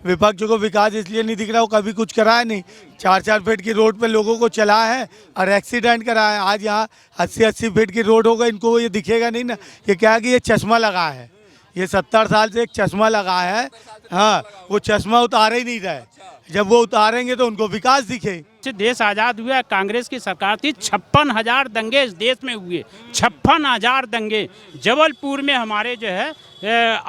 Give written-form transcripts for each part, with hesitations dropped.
विपक्ष को विकास इसलिए नहीं दिख रहा, वो कभी कुछ कराया नहीं। 4-4 फीट की रोड पे लोगों को चला है और एक्सीडेंट करा है। आज यहाँ 80-80 फीट की रोड होगा, इनको ये दिखेगा नहीं ना। ये क्या है कि ये चश्मा लगा है, ये 70 साल से एक चश्मा लगा है। हाँ, वो चश्मा उतारे ही नहीं रहे। जब वो उतारेंगे तो उनको विकास दिखे। देश आज़ाद हुआ, कांग्रेस की सरकार थी, 56,000 दंगे इस देश में हुए। 56,000 दंगे। जबलपुर में हमारे जो है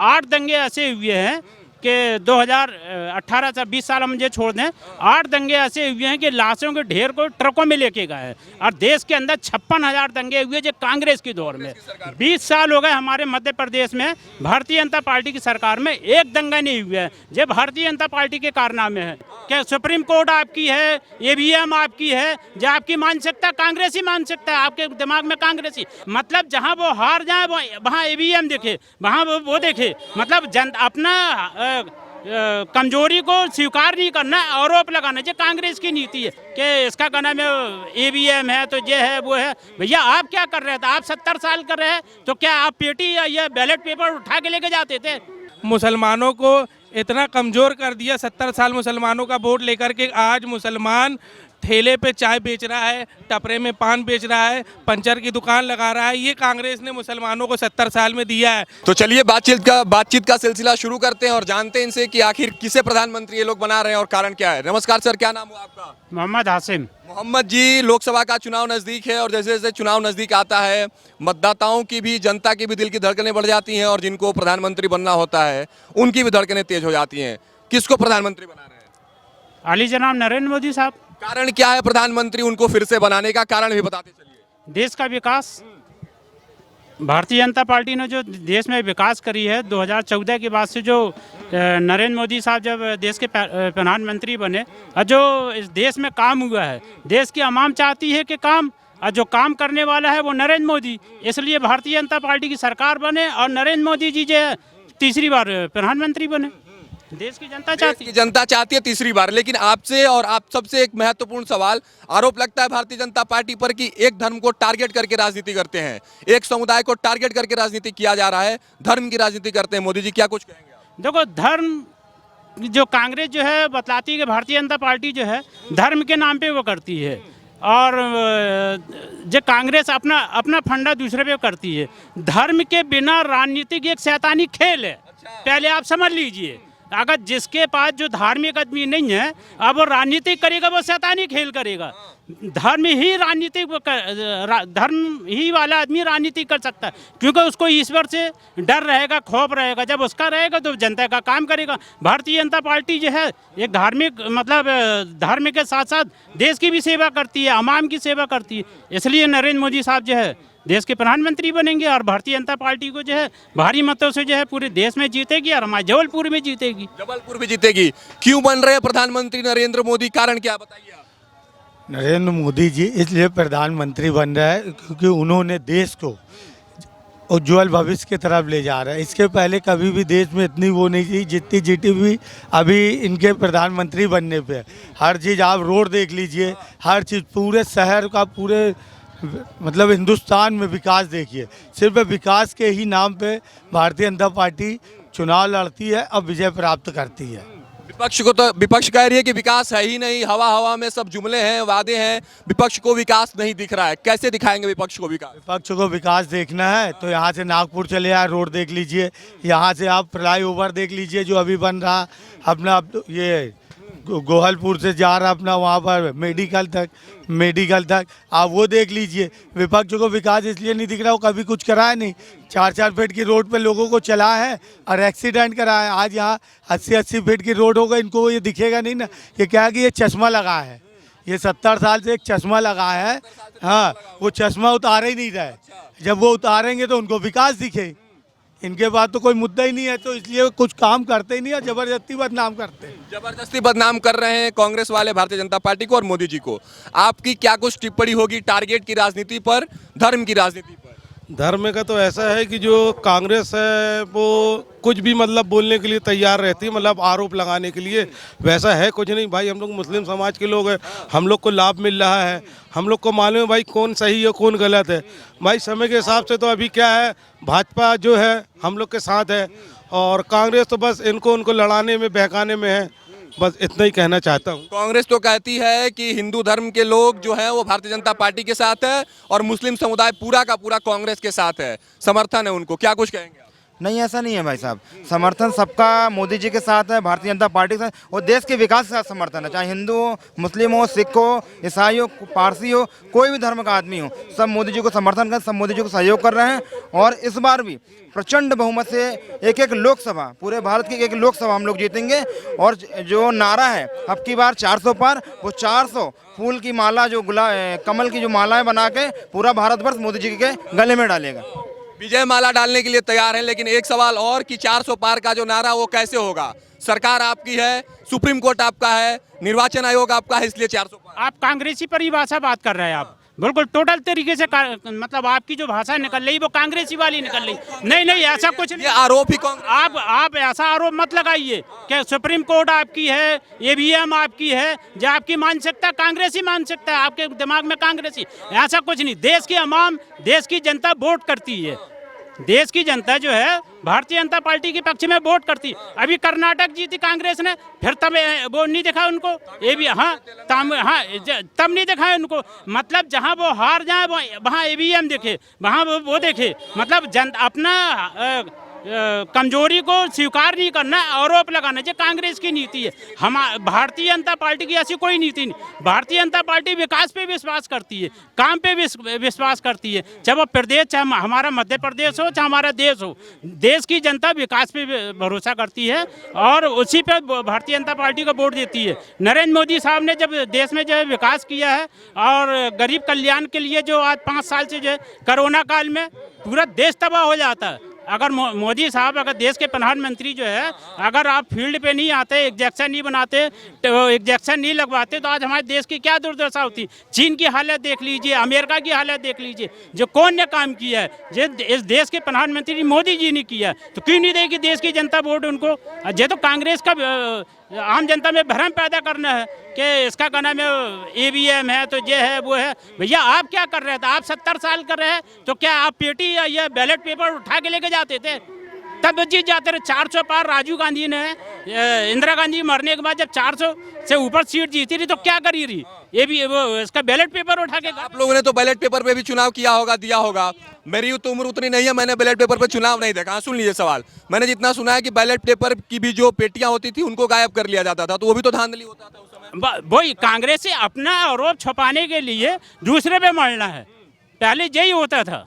8 दंगे ऐसे हुए हैं कि 2018 से 20 साल हम मुझे छोड़ दें, 8 दंगे ऐसे हुए हैं कि लाशों के ढेर को ट्रकों में लेके गए। और देश के अंदर 56,000 दंगे हुए जो कांग्रेस के दौर में। 20 साल हो गए हमारे मध्य प्रदेश में भारतीय जनता पार्टी की सरकार में एक दंगा नहीं हुआ है। ये भारतीय जनता पार्टी के कारनामे हैं। क्या सुप्रीम कोर्ट आपकी है, EVM आपकी है, जो आपकी मानसिकता कांग्रेसी मानसिकता है, आपके दिमाग में कांग्रेसी। मतलब जहाँ वो हार जाए वहाँ EVM देखे, वहाँ वो देखे। मतलब अपना कमजोरी को स्वीकार नहीं करना, आरोप लगाना, ये कांग्रेस की नीति है कि इसका कहना में EVM है तो ये है वो है। भैया आप क्या कर रहे थे? आप 70 साल कर रहे हैं तो क्या आप पेटी या बैलेट पेपर उठा के लेके जाते थे? मुसलमानों को इतना कमज़ोर कर दिया, 70 साल मुसलमानों का वोट लेकर के आज मुसलमान ठेले पे चाय बेच रहा है, टपरे में पान बेच रहा है, पंचर की दुकान लगा रहा है। ये कांग्रेस ने मुसलमानों को 70 साल में दिया है। तो चलिए बातचीत का सिलसिला शुरू करते हैं और जानते हैं इनसे कि आखिर किसे प्रधानमंत्री ये लोग बना रहे हैं और कारण क्या है। नमस्कार सर, क्या नाम हुआ आपका? मोहम्मद हासिम। मोहम्मद जी, लोकसभा का चुनाव नज़दीक है और जैसे जैसे चुनाव नज़दीक आता है मतदाताओं की भी, जनता की भी दिल की धड़कनें बढ़ जाती हैं और जिनको प्रधानमंत्री बनना होता है उनकी भी धड़कनें तेज हो जाती हैं। किसको प्रधानमंत्री बना रहे हैं? अली जनाब नरेंद्र मोदी साहब। कारण क्या है प्रधानमंत्री उनको फिर से बनाने का? कारण भी बताते चलिए। देश का विकास। भारतीय जनता पार्टी ने जो देश में विकास करी है 2014 के बाद से, जो नरेंद्र मोदी साहब जब देश के प्रधानमंत्री बने और जो इस देश में काम हुआ है, देश की आवाम चाहती है कि काम, और जो काम करने वाला है वो नरेंद्र मोदी। इसलिए भारतीय जनता पार्टी की सरकार बने और नरेंद्र मोदी जी जो तीसरी बार प्रधानमंत्री बने। देश की जनता चाहती है तीसरी बार। लेकिन आपसे और आप सबसे एक महत्वपूर्ण सवाल, आरोप लगता है भारतीय जनता पार्टी पर कि एक धर्म को टारगेट करके राजनीति करते हैं, एक समुदाय को टारगेट करके राजनीति किया जा रहा है, धर्म की राजनीति करते हैं। मोदी जी क्या कुछ कहेंगे? देखो, धर्म जो कांग्रेस जो है बतलाती है कि भारतीय जनता पार्टी जो है धर्म के नाम पे वो करती है, और जो कांग्रेस अपना फंडा दूसरे पे करती है। धर्म के बिना राजनीतिक एक शैतानी खेल है, पहले आप समझ लीजिए। अगर जिसके पास जो धार्मिक आदमी नहीं है, अब वो राजनीतिक करेगा, वो शैतानी खेल करेगा। धर्म ही वाला आदमी राजनीति कर सकता है, क्योंकि उसको ईश्वर से डर रहेगा, खौफ रहेगा। जब उसका रहेगा तो जनता का काम करेगा। भारतीय जनता पार्टी जो है एक धार्मिक, मतलब धर्म के साथ साथ देश की भी सेवा करती है, आवाम की सेवा करती है। इसलिए नरेंद्र मोदी साहब जो है देश के प्रधानमंत्री बनेंगे और भारतीय जनता पार्टी को जो है भारी मतों से जो है पूरे देश में जीतेगी और हमारे जबलपुर में जीतेगी। जबलपुर में जीतेगी। क्यों बन रहे हैं प्रधानमंत्री नरेंद्र मोदी? कारण क्या बताइए आप? नरेंद्र मोदी जी इसलिए प्रधानमंत्री बन रहा है क्योंकि उन्होंने देश को उज्ज्वल भविष्य की तरफ ले जा रहा है। इसके पहले कभी भी देश में इतनी वो नहीं थी जितनी GDP अभी इनके प्रधानमंत्री बनने पे। हर चीज़ आप रोड देख लीजिए, हर चीज़ पूरे शहर का, पूरे मतलब हिंदुस्तान में विकास देखिए। सिर्फ विकास के ही नाम पे भारतीय जनता पार्टी चुनाव लड़ती है और विजय प्राप्त करती है। विपक्ष कह रही है कि विकास है ही नहीं, हवा हवा में सब जुमले हैं, वादे हैं, विपक्ष को विकास नहीं दिख रहा है। कैसे दिखाएंगे विपक्ष को विकास? विपक्ष को विकास देखना है तो यहाँ से नागपुर चले आए, रोड देख लीजिए। यहाँ से आप फ्लाईओवर देख लीजिए जो अभी बन रहा, अपना ये गोहलपुर से जा रहा अपना वहाँ पर मेडिकल तक आप वो देख लीजिए। विपक्ष को विकास इसलिए नहीं दिख रहा, वो कभी कुछ कराया नहीं। 4-4 फीट की रोड पे लोगों को चला है और एक्सीडेंट करा है। आज यहाँ 80-80 फीट की रोड होगा, इनको ये दिखेगा नहीं ना। ये क्या है कि ये चश्मा लगा है, ये 70 साल से एक चश्मा लगा है। हाँ, वो चश्मा उतारे ही नहीं रहे। जब वो उतारेंगे तो उनको विकास दिखे। इनके बाद तो कोई मुद्दा ही नहीं है, तो इसलिए कुछ काम करते ही नहीं है, जबरदस्ती बदनाम करते हैं। जबरदस्ती बदनाम कर रहे हैं कांग्रेस वाले भारतीय जनता पार्टी को और मोदी जी को। आपकी क्या कुछ टिप्पणी होगी टारगेट की राजनीति पर, धर्म की राजनीति पर? धर्म का तो ऐसा है कि जो कांग्रेस है वो कुछ भी मतलब बोलने के लिए तैयार रहती है, मतलब आरोप लगाने के लिए। वैसा है कुछ नहीं भाई, हम लोग मुस्लिम समाज के लोग हैं, हम लोग को लाभ मिल रहा है, हम लोग को मालूम है भाई कौन सही है कौन गलत है। भाई समय के हिसाब से तो अभी क्या है, भाजपा जो है हम लोग के साथ है और कांग्रेस तो बस इनको उनको लड़ाने में बहकाने में है, बस इतना ही कहना चाहता हूँ। कांग्रेस तो कहती है कि हिंदू धर्म के लोग जो हैं वो भारतीय जनता पार्टी के साथ है और मुस्लिम समुदाय पूरा का पूरा कांग्रेस के साथ है, समर्थन है उनको, क्या कुछ कहेंगे आप? नहीं, ऐसा नहीं है भाई साहब। समर्थन सबका मोदी जी के साथ है, भारतीय जनता पार्टी के साथ, और देश के विकास के साथ समर्थन है। चाहे हिंदू हो, मुस्लिम हो, सिख हो, ईसाई हो, पारसी हो, कोई भी धर्म का आदमी हो, सब मोदी जी को समर्थन कर, सब मोदी जी को सहयोग कर रहे हैं। और इस बार भी प्रचंड बहुमत से एक लोकसभा, पूरे भारत की एक लोकसभा हम लोग जीतेंगे। और जो नारा है अब की बार 400 पार, वो 400 फूल की माला, जो कमल की जो मालाएं बना के पूरा भारतवर्ष मोदी जी के गले में डालेगा। विजय माला डालने के लिए तैयार हैं, लेकिन एक सवाल और कि 400 पार का जो नारा वो कैसे होगा? सरकार आपकी है, सुप्रीम कोर्ट आपका है, निर्वाचन आयोग आपका है, इसलिए 400 पार। आप कांग्रेसी परिभाषा बात कर रहे हैं, आप बिल्कुल टोटल तरीके से मतलब आपकी जो भाषा निकल रही वो कांग्रेसी वाली निकल रही। नहीं, ऐसा कुछ नहीं, ये आरोप ही कांग्रेस। आप ऐसा आरोप मत लगाइए कि सुप्रीम कोर्ट आपकी है, ईवीएम आपकी है, जो आपकी मानसिकता कांग्रेसी मानसिकता है, आपके दिमाग में कांग्रेसी, ऐसा कुछ नहीं। देश की अवाम, देश की जनता वोट करती है, देश की जनता जो है भारतीय जनता पार्टी के पक्ष में वोट करती। अभी कर्नाटक जीती कांग्रेस ने, फिर तब वो नहीं दिखा उनको, ये भी तब नहीं दिखा उनको। मतलब जहां वो हार जाए वहां ईवीएम देखे, वहां वो देखे। मतलब अपना कमजोरी को स्वीकार नहीं करना, आरोप लगाना, जो कांग्रेस की नीति है। हम भारतीय जनता पार्टी की ऐसी कोई नीति नहीं। भारतीय जनता पार्टी विकास पे विश्वास करती है, काम पे विश्वास करती है। चाहे वो प्रदेश, चाहे हमारा मध्य प्रदेश हो, चाहे हमारा देश हो, देश की जनता विकास पे भरोसा करती है और उसी पे भारतीय जनता पार्टी को वोट देती है। नरेंद्र मोदी साहब ने जब देश में जो है विकास किया है और गरीब कल्याण के लिए जो आज 5 साल से जो है कोरोना काल में पूरा देश तबाह हो जाता है। अगर मोदी साहब, अगर देश के प्रधानमंत्री जो है, अगर आप फील्ड पे नहीं आते, इंजेक्शन नहीं बनाते, तो इंजेक्शन नहीं लगवाते, तो आज हमारे देश की क्या दुर्दशा होती। चीन की हालत देख लीजिए, अमेरिका की हालत देख लीजिए। जो कौन ने काम किया है, इस देश के प्रधानमंत्री मोदी जी ने किया, तो क्यों नहीं देगी देश की जनता वोट उनको? ये तो कांग्रेस का आम जनता में भ्रम पैदा करना है कि इसका क्या नाम है, ईवीएम है तो ये है वो है। भैया आप क्या कर रहे थे? आप 70 साल कर रहे हैं, तो क्या आप पेटी या ये बैलेट पेपर उठा के लेके जाते थे? तब जीत जाते रहे। 400 पार राजीव गांधी ने, इंदिरा गांधी मरने के बाद जब 400 से ऊपर सीट जीती रही तो क्या करी रही? ये भी वो इसका बैलेट पेपर उठा के। आप लोगों ने तो बैलेट पेपर पे भी चुनाव किया होगा, दिया होगा। मेरी तो उम्र उतनी नहीं है, मैंने बैलेट पेपर पे चुनाव नहीं देखा। सुन लीजिए सवाल, मैंने जितना सुना है कि बैलेट पेपर की भी जो पेटियां होती थी उनको गायब कर लिया जाता था, तो वो भी तो धांधली होता था उस समय। वही कांग्रेस से अपना आरोप छुपाने के लिए दूसरे पे मरना है। पहले यही होता था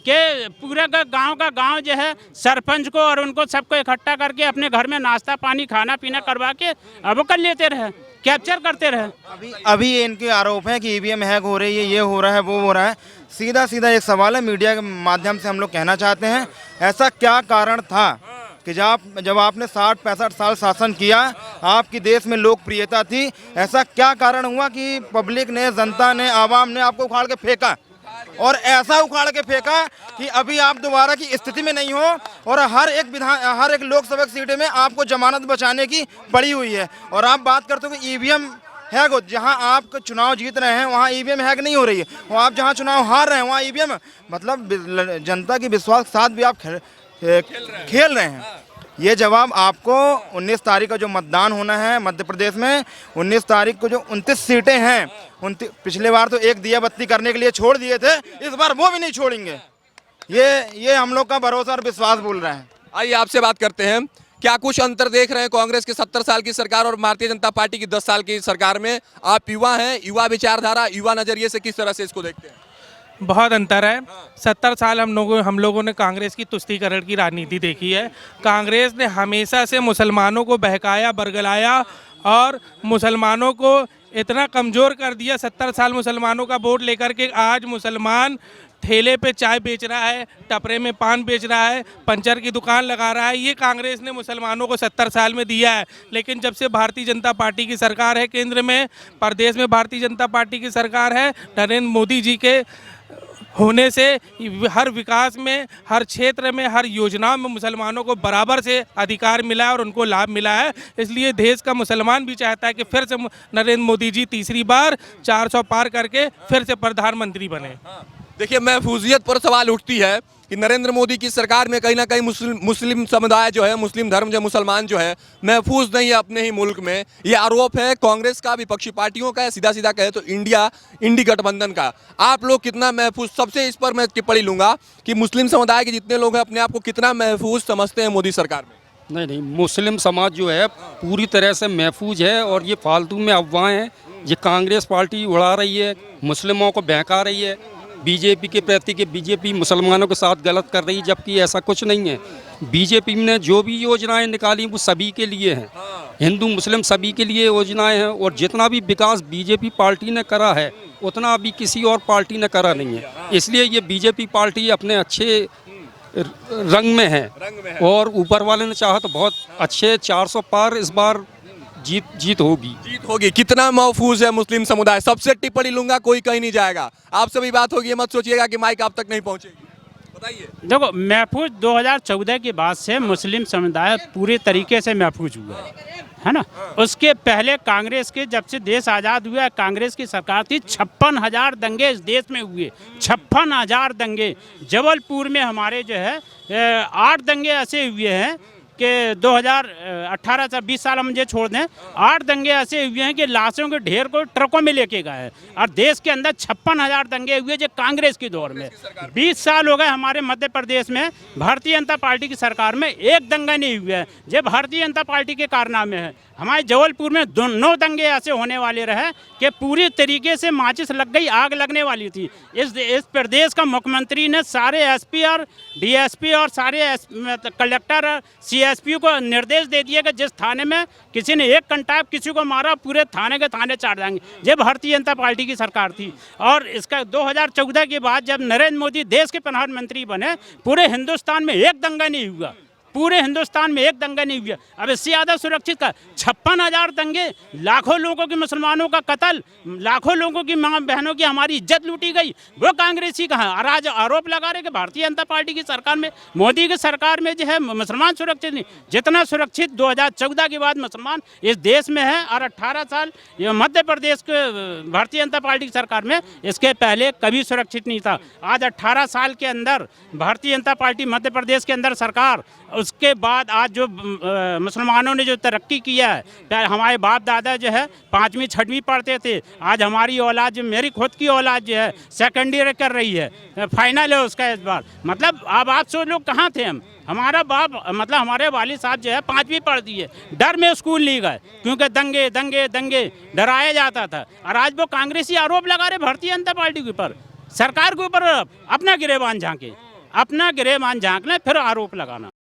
कि पूरा गांव का गांव जो है सरपंच को और उनको सबको इकट्ठा करके अपने घर में नाश्ता पानी खाना पीना करवा के अब कर लेते रहे, कैप्चर करते रहे। अभी ये इनके आरोप हैं कि ईवीएम हैक हो रही है, ये हो रहा है, वो हो रहा है। सीधा एक सवाल है, मीडिया के माध्यम से हम लोग कहना चाहते हैं, ऐसा क्या कारण था कि जब आपने 60-65 साल शासन किया, आपकी देश में लोकप्रियता थी, ऐसा क्या कारण हुआ कि पब्लिक ने, जनता ने, आवाम ने आपको उखाड़ के फेंका, और ऐसा उखाड़ के फेंका कि अभी आप दोबारा की स्थिति में नहीं हो, और हर एक लोकसभा सीट में आपको जमानत बचाने की पड़ी हुई है। और आप बात करते हो कि ईवीएम हैक हो, जहां आप चुनाव जीत रहे हैं वहां ईवीएम हैक नहीं हो रही है, और आप जहां चुनाव हार रहे हैं वहां ईवीएम, मतलब जनता की विश्वास के साथ भी आप खेल रहे हैं। ये जवाब आपको 19 तारीख का जो मतदान होना है मध्य प्रदेश में, 19 तारीख को जो 29 सीटें हैं, पिछले बार तो एक दिया बत्ती करने के लिए छोड़ दिए थे, इस बार वो भी नहीं छोड़ेंगे। ये हम लोग का भरोसा और विश्वास बोल रहे हैं। आइए आपसे बात करते हैं, क्या कुछ अंतर देख रहे हैं कांग्रेस की 70 साल की सरकार और भारतीय जनता पार्टी की 10 साल की सरकार में? आप युवा हैं, युवा विचारधारा, युवा नजरिए से किस तरह से इसको देखते हैं? बहुत अंतर है। 70 साल हम लोगों ने कांग्रेस की तुष्टीकरण की राजनीति देखी है। कांग्रेस ने हमेशा से मुसलमानों को बहकाया, बरगलाया और मुसलमानों को इतना कमज़ोर कर दिया। 70 साल मुसलमानों का वोट लेकर के आज मुसलमान ठेले पे चाय बेच रहा है, टपरे में पान बेच रहा है, पंचर की दुकान लगा रहा है। ये कांग्रेस ने मुसलमानों को 70 साल में दिया है। लेकिन जब से भारतीय जनता पार्टी की सरकार है केंद्र में, प्रदेश में भारतीय जनता पार्टी की सरकार है, नरेंद्र मोदी जी के होने से हर विकास में, हर क्षेत्र में, हर योजनाओं में मुसलमानों को बराबर से अधिकार मिला है और उनको लाभ मिला है। इसलिए देश का मुसलमान भी चाहता है कि फिर से नरेंद्र मोदी जी तीसरी बार 400 पार करके फिर से प्रधानमंत्री बने। देखिए, महफूजियत पर सवाल उठती है कि नरेंद्र मोदी की सरकार में कहीं ना कहीं मुस्लिम समुदाय जो है, मुस्लिम धर्म जो मुसलमान जो है, महफूज नहीं है अपने ही मुल्क में। ये आरोप है कांग्रेस का, विपक्षी पार्टियों का है, सीधा सीधा कहे तो इंडी गठबंधन का। आप लोग कितना महफूज, सबसे इस पर मैं टिप्पणी लूंगा कि मुस्लिम समुदाय के जितने लोग हैं अपने आप को कितना महफूज समझते हैं मोदी सरकार में? नहीं नहीं, मुस्लिम समाज जो है पूरी तरह से महफूज है और ये फालतू में अफवाहें हैं, ये कांग्रेस पार्टी उड़ा रही है, मुस्लिमों को बहका रही है बीजेपी के प्रति कि बीजेपी मुसलमानों के साथ गलत कर रही है, जबकि ऐसा कुछ नहीं है। बीजेपी ने जो भी योजनाएं निकाली वो सभी के लिए हैं, हिंदू मुस्लिम सभी के लिए योजनाएं हैं, और जितना भी विकास बीजेपी पार्टी ने करा है उतना अभी किसी और पार्टी ने करा नहीं है। इसलिए ये बीजेपी पार्टी अपने अच्छे रंग में है और ऊपर वाले ने चाहा तो बहुत अच्छे 400 पार इस बार जीत होगी। कितना महफूज है मुस्लिम समुदाय? सबसे टिप्पणी लूंगा, कोई कहीं नहीं जाएगा। आपसे भी बात होगी, मत सोचिएगा कि माइक आप तक नहीं पहुंचेगी। बताइए। देखो, महफूज 2014 के बाद से मुस्लिम समुदाय पूरे तरीके से महफूज हुआ है ना। उसके पहले कांग्रेस के, जब से देश आज़ाद हुआ, कांग्रेस की सरकार थी, 56,000 दंगे इस देश में हुए, 56,000 दंगे। जबलपुर में हमारे जो है 8 दंगे ऐसे हुए हैं कि 2018 से 20 साल हम मुझे छोड़ दें, 8 दंगे ऐसे हुए हैं कि लाशों के ढेर को ट्रकों में लेके गए हैं। और देश के अंदर 56,000 दंगे हुए जो कांग्रेस के दौर में। 20 साल हो गए हमारे मध्य प्रदेश में भारतीय जनता पार्टी की सरकार में एक दंगा नहीं हुआ है, जो भारतीय जनता पार्टी के कारनामे है। हमारे जबलपुर में 9 दंगे ऐसे होने वाले रहे कि पूरी तरीके से माचिस लग गई, आग लगने वाली थी। इस प्रदेश का मुख्यमंत्री ने सारे एसपी और डीएसपी और सारे कलेक्टर और सीएसपी को निर्देश दे दिए कि जिस थाने में किसी ने एक कंटाप किसी को मारा, पूरे थाने के थाने चाट देंगे। ये भारतीय जनता पार्टी की सरकार थी। और इसका 2014 के बाद जब नरेंद्र मोदी देश के प्रधानमंत्री बने, पूरे हिंदुस्तान में एक दंगा नहीं हुआ, पूरे हिंदुस्तान में एक दंगा नहीं हुआ। अब इससे ज़्यादा सुरक्षित का 56,000 दंगे, लाखों लोगों की, मुसलमानों का कत्ल, लाखों लोगों की मां बहनों की हमारी इज्जत लूटी गई, वो कांग्रेसी कहाँ? और आज आरोप लगा रहे कि भारतीय जनता पार्टी की सरकार में, मोदी की सरकार में जो है मुसलमान सुरक्षित नहीं। जितना सुरक्षित 2014 के बाद मुसलमान इस देश में है, और 18 साल ये मध्य प्रदेश के भारतीय जनता पार्टी की सरकार में इसके पहले कभी सुरक्षित नहीं था। आज 18 साल के अंदर भारतीय जनता पार्टी मध्य प्रदेश के अंदर सरकार, उसके बाद आज जो मुसलमानों ने जो तरक्की किया है, हमारे बाप दादा जो है 5वीं 6वीं पढ़ते थे, आज हमारी औलाद जो, मेरी खुद की औलाद जो है सेकेंड ईयर कर रही है, फाइनल है उसका इस बार। मतलब अब आप सोच लो कहाँ थे हम। हमारा बाप, मतलब हमारे वालिद साहब जो है 5वीं पढ़ दिए, डर में स्कूल नहीं गए क्योंकि दंगे दंगे दंगे डराया जाता था। और आज वो कांग्रेसी आरोप लगा रहे भारतीय जनता पार्टी के ऊपर, सरकार के ऊपर। अपना गिरेबान झांके, अपना गिरेबान झांक लें, फिर आरोप लगाना।